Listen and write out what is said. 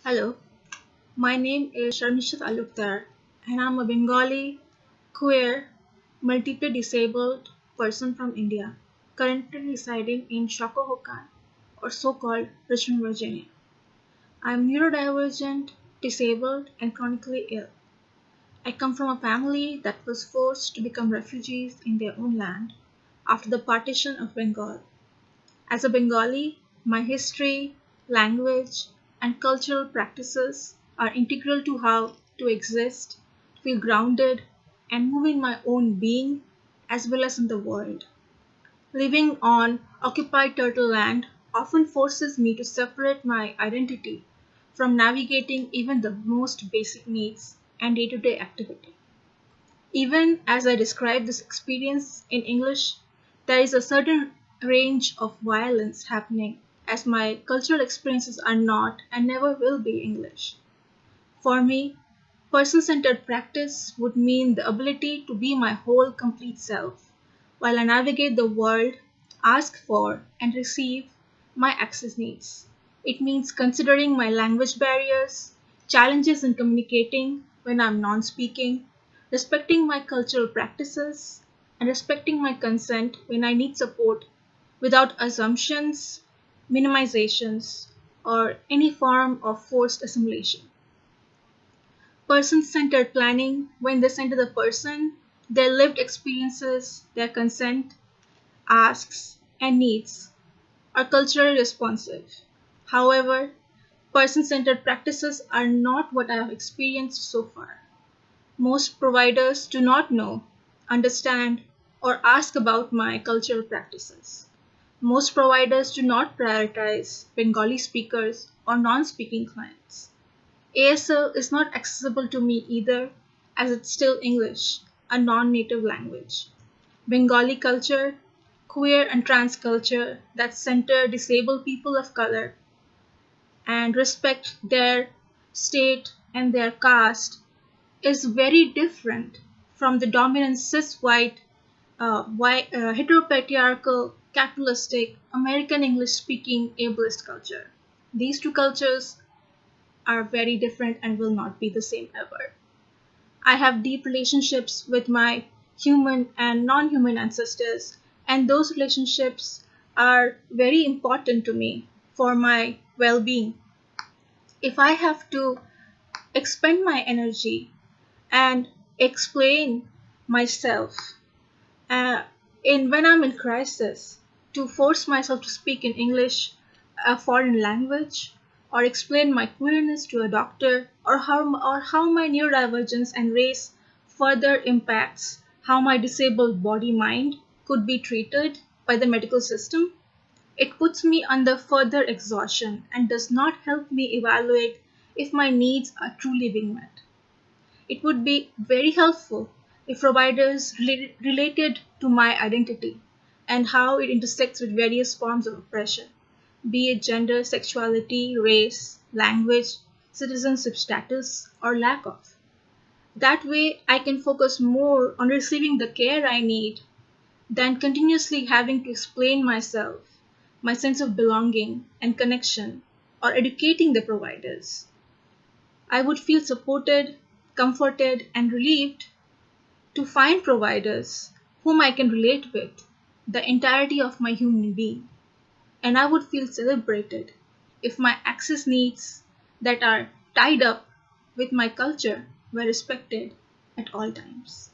Hello, my name is Sarmistha Talukdar and I'm a Bengali, queer, multiply disabled person from India, currently residing in Shokohokan or so-called Richmond, Virginia. I'm neurodivergent, disabled and chronically ill. I come from a family that was forced to become refugees in their own land after the partition of Bengal. As a Bengali, my history, language, and cultural practices are integral to how to exist, feel grounded, and move in my own being as well as in the world. Living on occupied turtle land often forces me to separate my identity from navigating even the most basic needs and day to day activity. Even as I describe this experience in English, there is a certain range of violence happening as my cultural experiences are not and never will be English. For me, person centered practice would mean the ability to be my whole complete self while I navigate the world, ask for, and receive my access needs. It means considering my language barriers, challenges in communicating when I'm non speaking, respecting my cultural practices, and respecting my consent when I need support without assumptions, minimizations, or any form of forced assimilation. Person centered planning when they center the person, their lived experiences, their consent, asks, and needs are culturally responsive. However, person centered practices are not what I have experienced so far. Most providers do not know, understand, or ask about my cultural practices. Most providers do not prioritize Bengali speakers or non speaking clients. ASL is not accessible to me either, as it's still English, a non native language. Bengali culture, queer and trans culture that center disabled people of color and respect their state and their caste is very different from the dominant cis white heteropatriarchal capitalistic American English speaking ableist culture. These two cultures are very different and will not be the same ever. I have deep relationships with my human and non human ancestors, and those relationships are very important to me for my well being. If I have to expend my energy and explain myself uh, in when I'm in crisis to force myself to speak in English, a foreign language, or explain my queerness to a doctor, or how my neurodivergence and race further impacts how my disabled body mind could be treated by the medical system, it puts me under further exhaustion and does not help me evaluate if my needs are truly being met. It would be very helpful if providers related to my identity and how it intersects with various forms of oppression, be it gender, sexuality, race, language, citizenship status, or lack of. That way, I can focus more on receiving the care I need than continuously having to explain myself, my sense of belonging and connection, or educating the providers. I would feel supported, comforted, and relieved to find providers whom I can relate with the entirety of my human being. And I would feel celebrated if my access needs that are tied up with my culture were respected at all times.